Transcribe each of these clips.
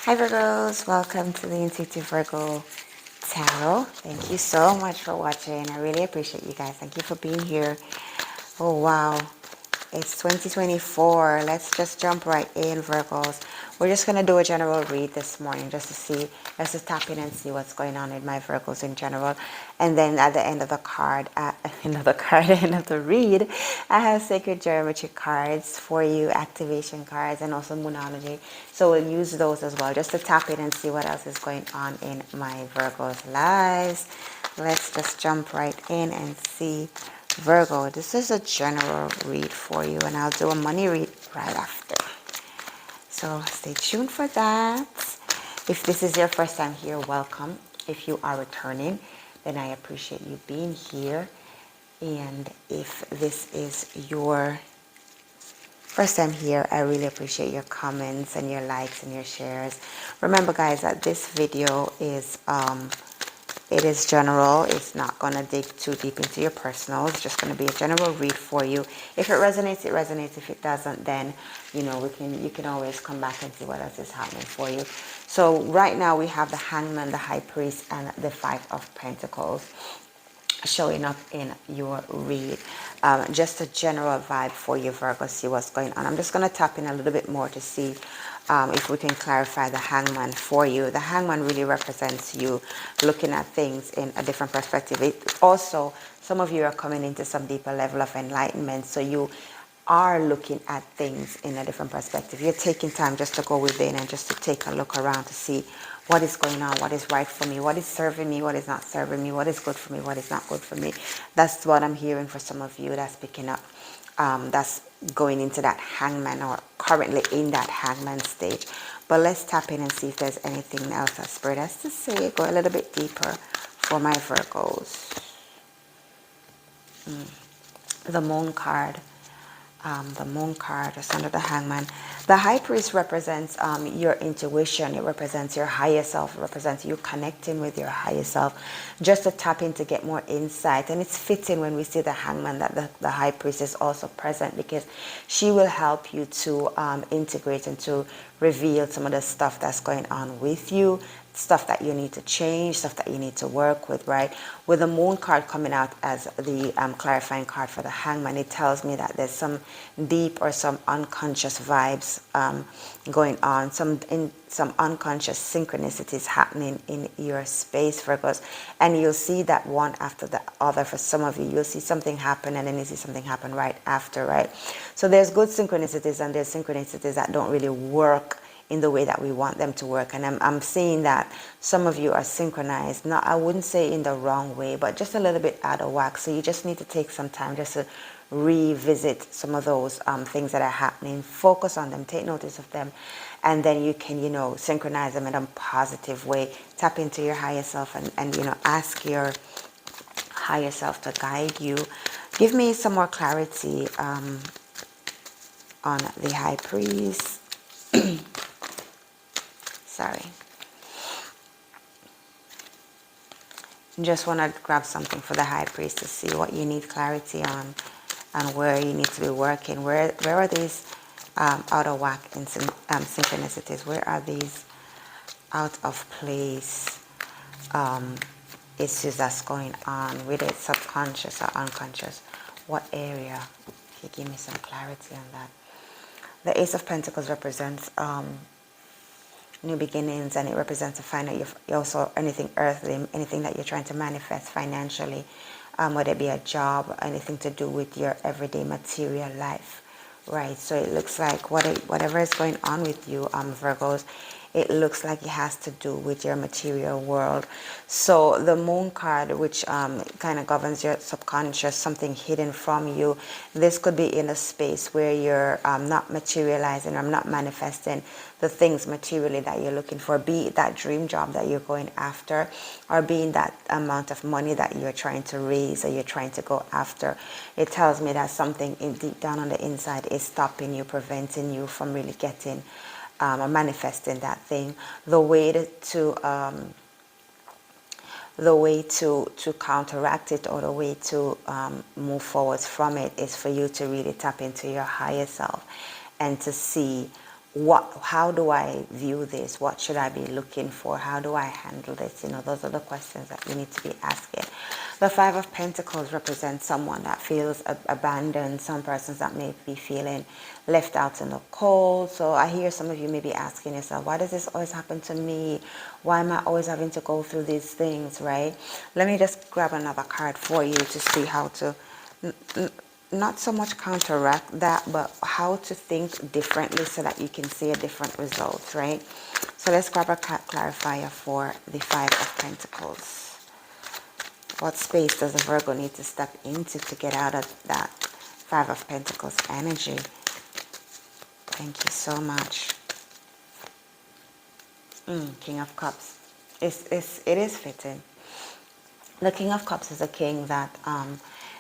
Hi Virgos, welcome to the Intuitive Virgo Tarot. Thank you so much for watching. I really appreciate you guys. Thank you for being here. Oh wow, it's 2024. Let's just jump right in, Virgos. We're just going to do a general read this morning just to see, let's just tap in and see what's going on with my Virgos in general. And then at the end of the card, end of the read, I have sacred geometry cards for you, activation cards, and also moonology. So we'll use those as well just to tap in and see what else is going on in my Virgos' lives. Let's just jump right in and see. Virgo, this is a general read for you, and I'll do a money read right after. So stay tuned for that. If this is your first time here, welcome. If you are returning, then I appreciate you being here. And if this is your first time here, I really appreciate your comments and your likes and your shares. Remember guys that this video is it is general. It's not going to dig too deep into your personal. It's just going to be a general read for you. If it resonates, it resonates. If it doesn't, then, you can always come back and see what else is happening for you. So right now we have the Hangman, the High Priest, and the Five of Pentacles showing up in your read. Just a general vibe for you, Virgo. See what's going on. I'm just going to tap in a little bit more to see if we can clarify the Hangman for you. The Hangman really represents you looking at things in a different perspective. It also, some of you are coming into some deeper level of enlightenment, so you are looking at things in a different perspective. You're taking time just to go within and just to take a look around to see what is going on, what is right for me, what is serving me, what is not serving me, what is good for me, what is not good for me. That's what I'm hearing for some of you that's picking up. That's going into that Hangman or currently in that Hangman stage. But let's tap in and see if there's anything else that Spirit has to say. Go a little bit deeper for my Virgos. The Moon card. The Moon card is under the Hangman. The High Priest represents your intuition. It represents your higher self. It represents you connecting with your higher self, just to tap in to get more insight. And it's fitting when we see the Hangman that the High Priest is also present, because she will help you to integrate and to reveal some of the stuff that's going on with you, stuff that you need to change, stuff that you need to work with, right? With the Moon card coming out as the clarifying card for the Hangman, it tells me that there's some deep or some unconscious vibes going on, some unconscious synchronicities happening in your space, Virgos. And you'll see that one after the other. For some of you, you'll see something happen and then you see something happen right after, right? So there's good synchronicities and there's synchronicities that don't really work in the way that we want them to work. And I'm seeing that some of you are synchronized, not, I wouldn't say in the wrong way, but just a little bit out of whack. So you just need to take some time just to revisit some of those things that are happening, focus on them, take notice of them, and then you can, synchronize them in a positive way. Tap into your higher self and ask your higher self to guide you. Give me some more clarity on the High Priest. Sorry. Just want to grab something for the High Priest to see what you need clarity on and where you need to be working. Where are these out of whack in synchronicities? Where are these out of place issues that's going on with it, subconscious or unconscious? What area? Can you give me some clarity on that? The Ace of Pentacles represents new beginnings, and it represents to find out you also anything earthly, anything that you're trying to manifest financially, whether it be a job, anything to do with your everyday material life, right? So it looks like whatever is going on with you, Virgos, it looks like it has to do with your material world. So the Moon card, which kind of governs your subconscious, something hidden from you, this could be in a space where you're not materializing or not manifesting the things materially that you're looking for, be it that dream job that you're going after, or being that amount of money that you're trying to raise or you're trying to go after. It tells me that something deep down on the inside is stopping you, preventing you from really getting or manifesting that thing. The way to counteract it, or the way to move forward from it, is for you to really tap into your higher self and to see how do I view this? What should I be looking for? How do I handle this? You know, those are the questions that you need to be asking. The Five of Pentacles represents someone that feels abandoned, some persons that may be feeling left out in the cold. So I hear some of you may be asking yourself, why does this always happen to me? Why am I always having to go through these things, right? Let me just grab another card for you to see how to not so much counteract that, but how to think differently so that you can see a different result, right? So let's grab a clarifier for the Five of Pentacles. What space does a Virgo need to step into to get out of that Five of Pentacles energy? Thank you so much. King of Cups. It is fitting. The King of Cups is a king that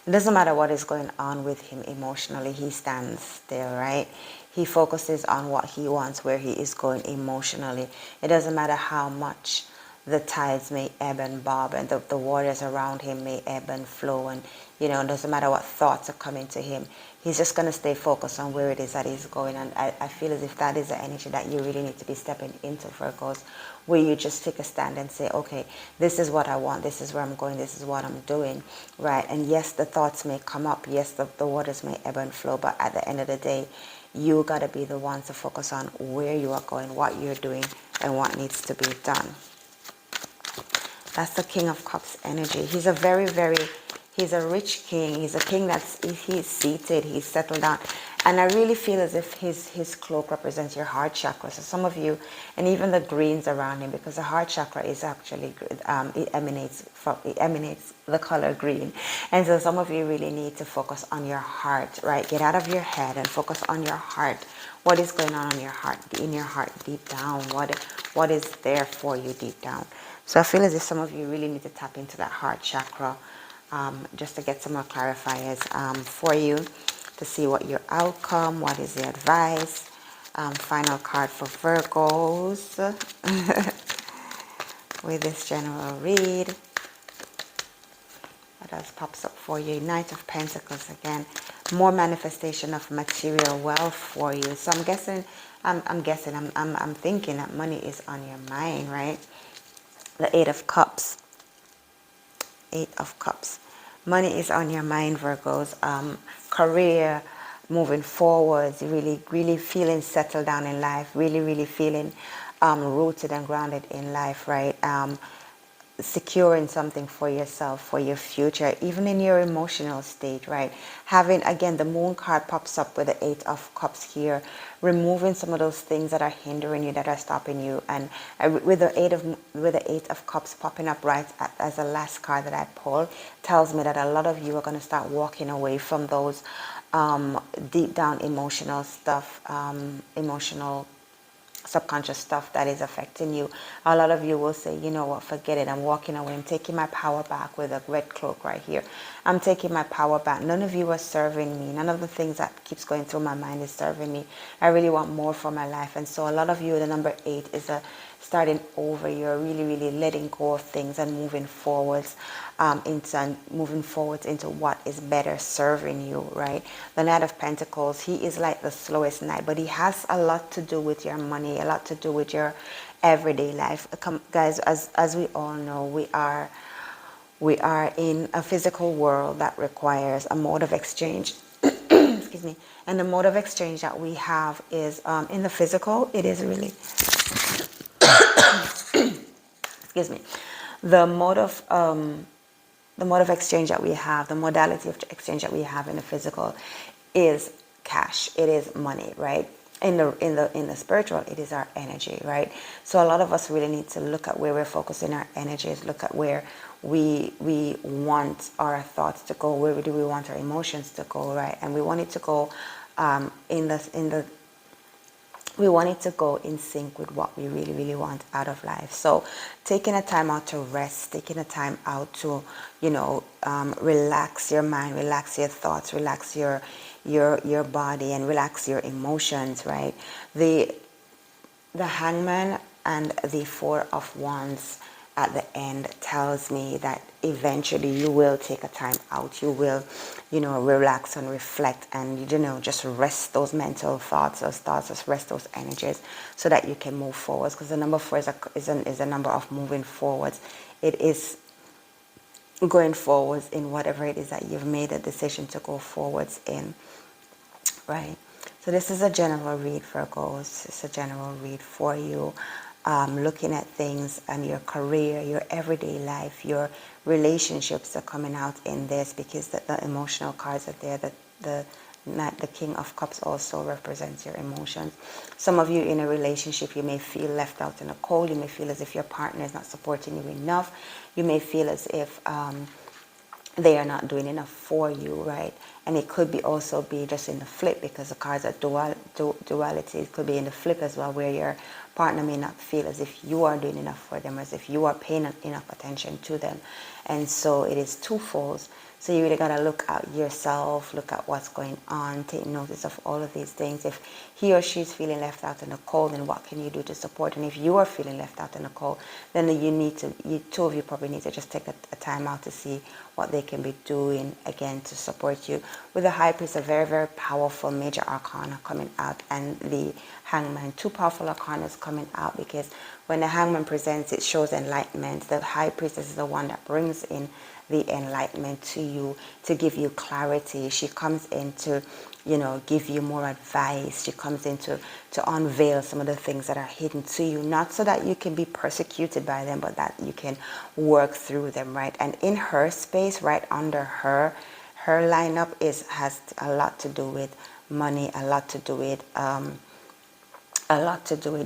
it doesn't matter what is going on with him emotionally, he stands still, right? He focuses on what he wants, where he is going emotionally. It doesn't matter how much the tides may ebb and bob and the waters around him may ebb and flow, and you know, it doesn't matter what thoughts are coming to him. He's just going to stay focused on where it is that he's going. And I feel as if that is the energy that you really need to be stepping into, Virgos, where you just take a stand and say, okay, this is what I want, this is where I'm going, this is what I'm doing, right? And yes, the thoughts may come up, yes, the waters may ebb and flow, but at the end of the day, you got to be the one to focus on where you are going, what you're doing, and what needs to be done. That's the King of Cups energy. He's a he's a rich king. He's a king he's seated, he's settled down. And I really feel as if his cloak represents your heart chakra. So some of you, and even the greens around him, because the heart chakra is actually, it emanates the color green. And so some of you really need to focus on your heart, right? Get out of your head and focus on your heart. What is going on in your heart deep down? What is there for you deep down? So I feel as if some of you really need to tap into that heart chakra, just to get some more clarifiers for you, to see what your outcome, what is the advice. Final card for Virgos with this general read. What else pops up for you? Knight of Pentacles again. More manifestation of material wealth for you. So I'm guessing, I'm thinking that money is on your mind, right? The Eight of Cups. Eight of Cups. Money is on your mind, Virgos. Career, moving forwards, really feeling settled down in life, really feeling rooted and grounded in life, right? Securing something for yourself, for your future, even in your emotional state, right? Having, again, the Moon card pops up with the Eight of Cups here, removing some of those things that are hindering you, that are stopping you. And with the Eight of Cups popping up right as the last card that I pulled, tells me that a lot of you are going to start walking away from those deep down emotional stuff, emotional subconscious stuff that is affecting you. A lot of you will say, you know what, forget it, I'm walking away, I'm taking my power back, with a red cloak right here. I'm taking my power back. None of you are serving me. None of the things that keeps going through my mind is serving me. I really want more for my life. And so a lot of you, the number 8 is a starting over. You're really letting go of things and moving forwards into what is better serving you, right? The Knight of Pentacles, he is like the slowest knight, but he has a lot to do with your money, a lot to do with your everyday life. Guys, as we all know, we are in a physical world that requires a mode of exchange. Excuse me. And the mode of exchange that we have is in the physical, it is really excuse me, the mode of exchange that we have, the modality of exchange that we have in the physical is cash. It is money, right? In the spiritual, it is our energy, right? So a lot of us really need to look at where we're focusing our energies, look at where we want our thoughts to go, where do we want our emotions to go, right? And we want it to go we want it to go in sync with what we really want out of life. So taking a time out to rest, taking a time out to, relax your mind, relax your thoughts, relax your body, and relax your emotions, right? The Hangman and the Four of Wands at the end tells me that eventually you will take a time out. You will, relax and reflect and, just rest those mental thoughts, just rest those energies so that you can move forwards. Because the number 4 is a number of moving forwards. It is going forwards in whatever it is that you've made a decision to go forwards in, right? So this is a general read, Virgos. It's a general read for you. Looking at things and your career, your everyday life, your relationships are coming out in this, because the emotional cards are there. The King of Cups also represents your emotions. Some of you in a relationship, you may feel left out in the cold. You may feel as if your partner is not supporting you enough. You may feel as if they are not doing enough for you, right? And it could be also be just in the flip, because the cards are duality. It could be in the flip as well, where your partner may not feel as if you are doing enough for them, as if you are paying enough attention to them. And so it is twofold. So you really got to look at yourself, look at what's going on, take notice of all of these things. If he or she is feeling left out in the cold, then what can you do to support? And if you are feeling left out in the cold, then two of you probably need to just take a time out to see what they can be doing, again, to support you. With the High Priest, a very, very powerful major arcana coming out, and the Hangman, 2 powerful arcanas coming out, because when the Hangman presents, it shows enlightenment. The High Priestess is the one that brings in the enlightenment to you, to give you clarity. She comes in to, give you more advice. She comes in to unveil some of the things that are hidden to you, not so that you can be persecuted by them, but that you can work through them, right? And in her space, right under her lineup has a lot to do with money, a lot to do with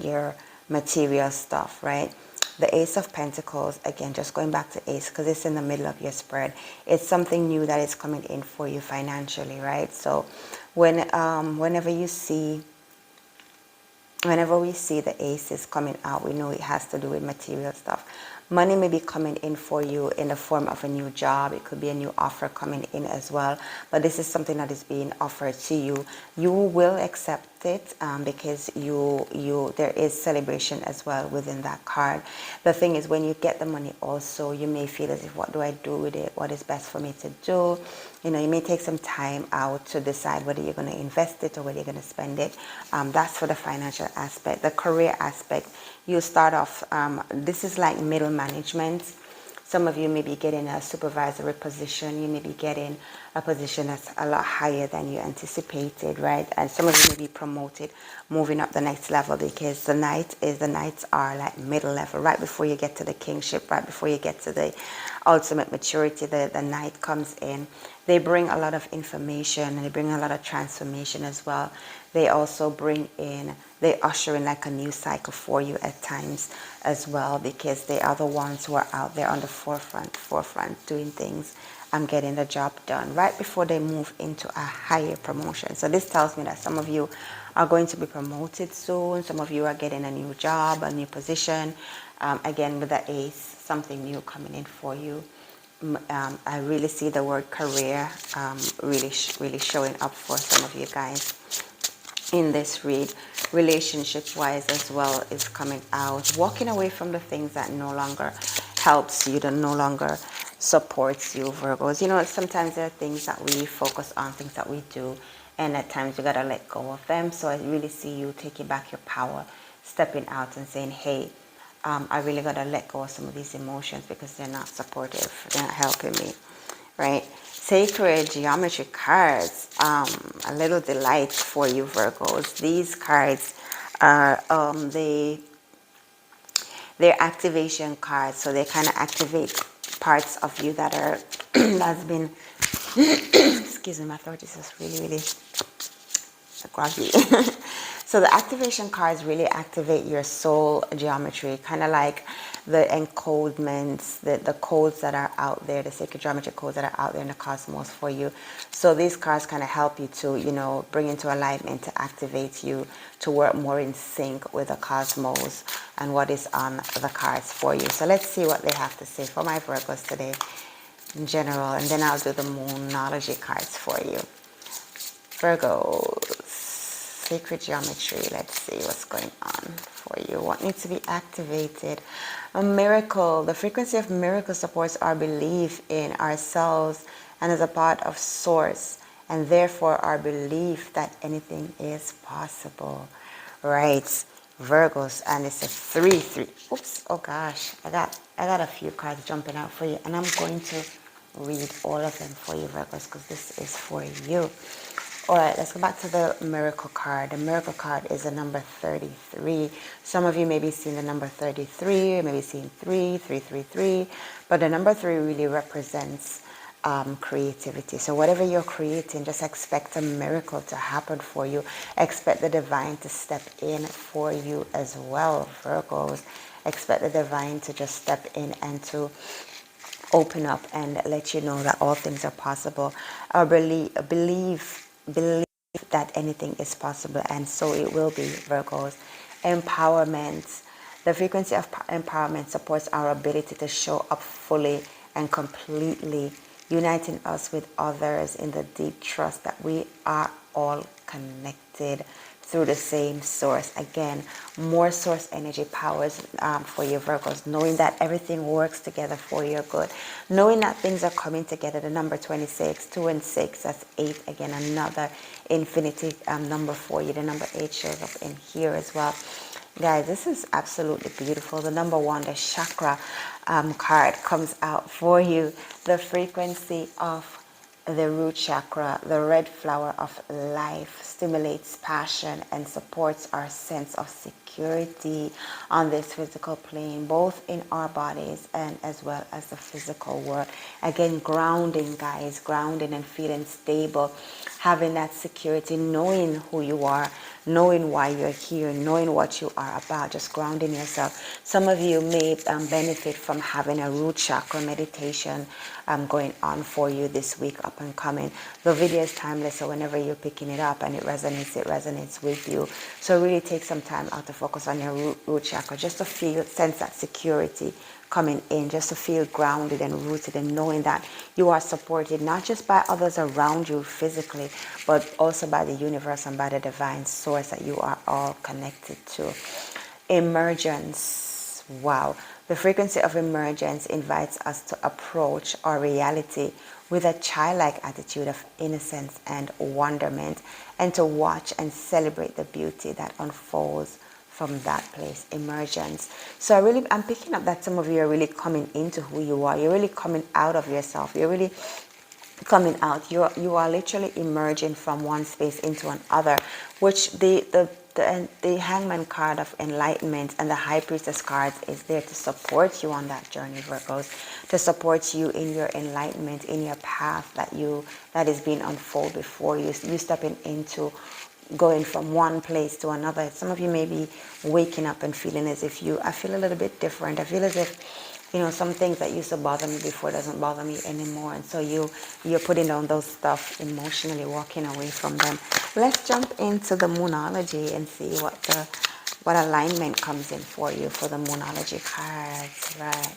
your material stuff, right? The Ace of Pentacles, again, just going back to Ace, because it's in the middle of your spread. It's something new that is coming in for you financially, right? So whenever we see the aces coming out, we know it has to do with material stuff. Money may be coming in for you in the form of a new job. It could be a new offer coming in as well. But this is something that is being offered to you. You will accept it because there is celebration as well within that card. The thing is, when you get the money also, you may feel as if, what do I do with it? What is best for me to do? You may take some time out to decide whether you're going to invest it or whether you're going to spend it. That's for the financial aspect. The career aspect, you start off, this is like middle management. Some of you may be getting a supervisory position. You may be getting a position that's a lot higher than you anticipated, right? And some of you may be promoted, moving up the next level, because the Knights are like middle level, right before you get to the kingship, right before you get to the ultimate maturity. The Knight comes in. They bring a lot of information, and they bring a lot of transformation as well. They also they usher in like a new cycle for you at times as well, because they are the ones who are out there on the forefront doing things and getting the job done right before they move into a higher promotion. So this tells me that some of you are going to be promoted soon. Some of you are getting a new job, a new position. Again, with the Ace, something new coming in for you. I really see the word career really showing up for some of you guys in this read. Relationship wise as well is coming out. Walking away from the things that no longer helps you, that no longer supports you, Virgos. Sometimes there are things that we focus on, things that we do, and at times you gotta let go of them. So I really see you taking back your power, stepping out and saying, hey, I really gotta let go of some of these emotions because they're not supportive, they're not helping me, right? Sacred geometry cards, a little delight for you, Virgos. These cards are they're activation cards, so they kind of activate parts of you that are that's been excuse me, my throat is just really groggy. So the activation cards really activate your soul geometry, kind of like the encodements, the codes that are out there, the sacred geometry codes that are out there in the cosmos for you. So these cards kind of help you to, bring into alignment, to activate you, to work more in sync with the cosmos and what is on the cards for you. So let's see what they have to say for my Virgos today in general, and then I'll do the Moonology cards for you. Virgos. sacred geometry. Let's see what's going on for you. What needs to be activated? A miracle. The frequency of miracle supports our belief in ourselves and as a part of source, and therefore our belief that anything is possible. Right, Virgos, and it's a 3-3. Oops, oh gosh, I got a few cards jumping out for you, and I'm going to read all of them for you, Virgos, because this is for you. All right, let's go back to the miracle card. The miracle card is a number 33. Some of you may be seeing the number 33, maybe seeing 333, but the number 3 really represents creativity. So whatever you're creating, just expect a miracle to happen for you. Expect the divine to step in for you as well, Virgos. Expect the divine to just step in and to open up and let you know that all things are possible. Or believe that anything is possible, and so it will be, Virgos. Empowerment. The frequency of empowerment supports our ability to show up fully and completely, uniting us with others in the deep trust that we are all connected through the same source. Again, more source energy powers for you, Virgos, knowing that everything works together for your good, knowing that things are coming together. The number 26, 2 and 6, that's 8. Again, another infinity number for you. The number 8 shows up in here as well. Guys, this is absolutely beautiful. The number 1, the chakra card, comes out for you. The frequency of the root chakra, the red flower of life, stimulates passion and supports our sense of security on this physical plane, both in our bodies and as well as the physical world. Again, grounding, guys, grounding and feeling stable, having that security, knowing who you are, knowing why you're here, knowing what you are about, just grounding yourself. Some of you may benefit from having a root chakra meditation going on for you this week, up and coming. The video is timeless, so whenever you're picking it up and it resonates with you. So really take some time out to focus on your root chakra, just to sense that security coming in, just to feel grounded and rooted and knowing that you are supported not just by others around you physically, but also by the universe and by the divine source that you are all connected to. Emergence. Wow. The frequency of emergence invites us to approach our reality with a childlike attitude of innocence and wonderment, and to watch and celebrate the beauty that unfolds from that place. Emergence. So I'm picking up that some of you are really coming into who you are. You're really coming out of yourself. You're really coming out. You are literally emerging from one space into another, which the Hangman card of enlightenment and the High Priestess cards is there to support you on that journey, Virgos, to support you in your enlightenment, in your path that is being unfolded before you. You stepping into going from one place to another. Some of you may be waking up and feeling as if I feel a little bit different. I feel as if, some things that used to bother me before doesn't bother me anymore. And so you're putting down those stuff emotionally, walking away from them. Let's jump into the Moonology and see what alignment comes in for you for the Moonology cards. Right.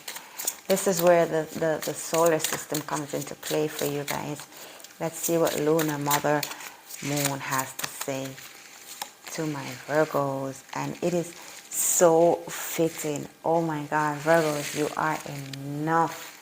This is where the solar system comes into play for you guys. Let's see what Luna, Mother Moon, has to say to my Virgos. And it is so fitting. Oh my God, Virgos, you are enough.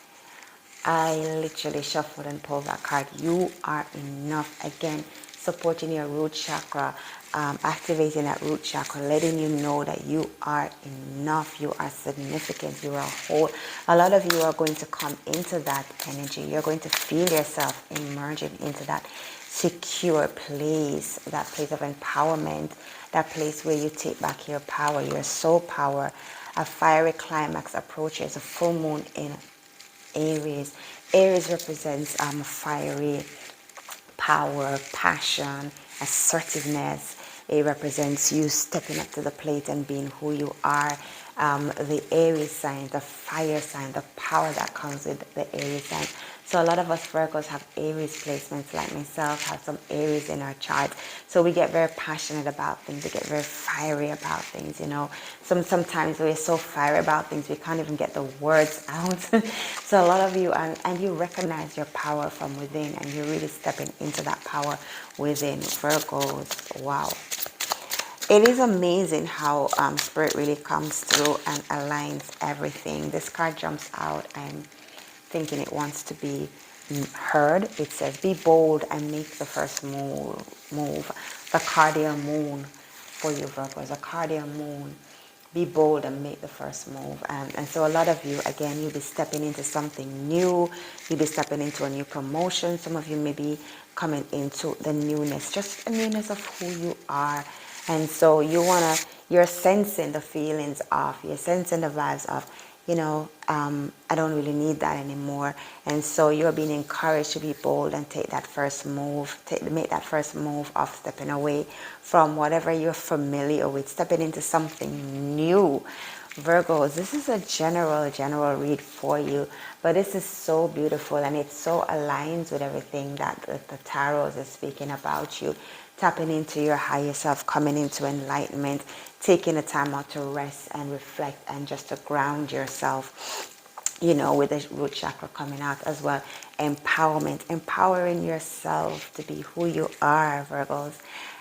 I literally shuffled and pulled that card. You are enough. Again, supporting your root chakra, activating that root chakra, letting you know that you are enough. You are significant. You are whole. A lot of you are going to come into that energy. You're going to feel yourself emerging into that secure place, that place of empowerment, that place where you take back your power, your soul power. A fiery climax approaches, a full moon in Aries. Aries represents fiery power, passion, assertiveness. It represents you stepping up to the plate and being who you are. The Aries sign, the fire sign, the power that comes with the Aries sign. So a lot of us Virgos have Aries placements, like myself, have some Aries in our charts. So we get very passionate about things. We get very fiery about things, Sometimes we're so fiery about things, we can't even get the words out. So a lot of you, and you recognize your power from within, and you're really stepping into that power within, Virgos. Wow. it is amazing how Spirit really comes through and aligns everything. This card jumps out. I'm thinking it wants to be heard. It says, be bold and make the first move. The Cardial Moon for you, Virgos. The Cardial Moon. Be bold and make the first move. And so a lot of you, again, you'll be stepping into something new. You'll be stepping into a new promotion. Some of you may be coming into the newness, just the newness of who you are. And so you're sensing the feelings of, you're sensing the vibes of, I don't really need that anymore. And so you're being encouraged to be bold and take that first move, make that first move of stepping away from whatever you're familiar with, stepping into something new. Virgos, this is a general read for you, but this is so beautiful and it so aligns with everything that the tarot is speaking about you. Tapping into your higher self, coming into enlightenment, taking the time out to rest and reflect and just to ground yourself, with the root chakra coming out as well. Empowerment, empowering yourself to be who you are, Virgos.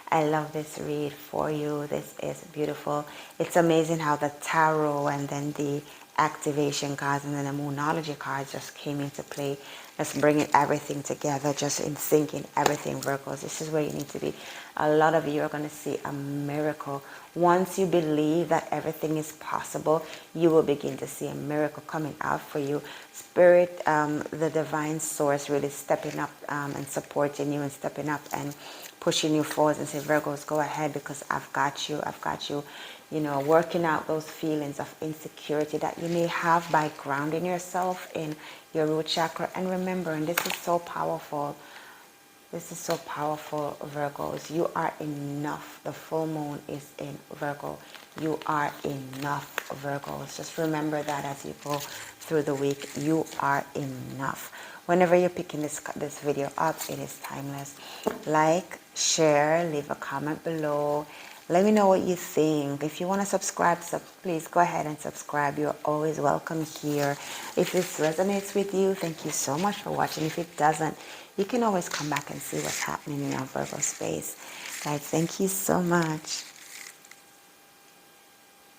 I love this read for you. This is beautiful. It's amazing how the tarot and then the activation cards and then the moonology cards just came into play. Just bringing everything together, just in syncing everything, Virgos. This is where you need to be. A lot of you are going to see a miracle. Once you believe that everything is possible, you will begin to see a miracle coming out for you. Spirit, the divine source, really stepping up and supporting you and stepping up and pushing you forward and say, Virgos, go ahead because I've got you. I've got you. Working out those feelings of insecurity that you may have by grounding yourself in your root chakra. And remembering, this is so powerful. This is so powerful, Virgos. You are enough. The full moon is in Virgo. You are enough, Virgos. Just remember that as you go through the week. You are enough. Whenever you're picking this video up, it is timeless. Like, share, leave a comment below. Let me know what you think. If you want to subscribe, please go ahead and subscribe. You're always welcome here. If this resonates with you, thank you so much for watching. If it doesn't, you can always come back and see what's happening in our Virgo space. Guys, thank you so much.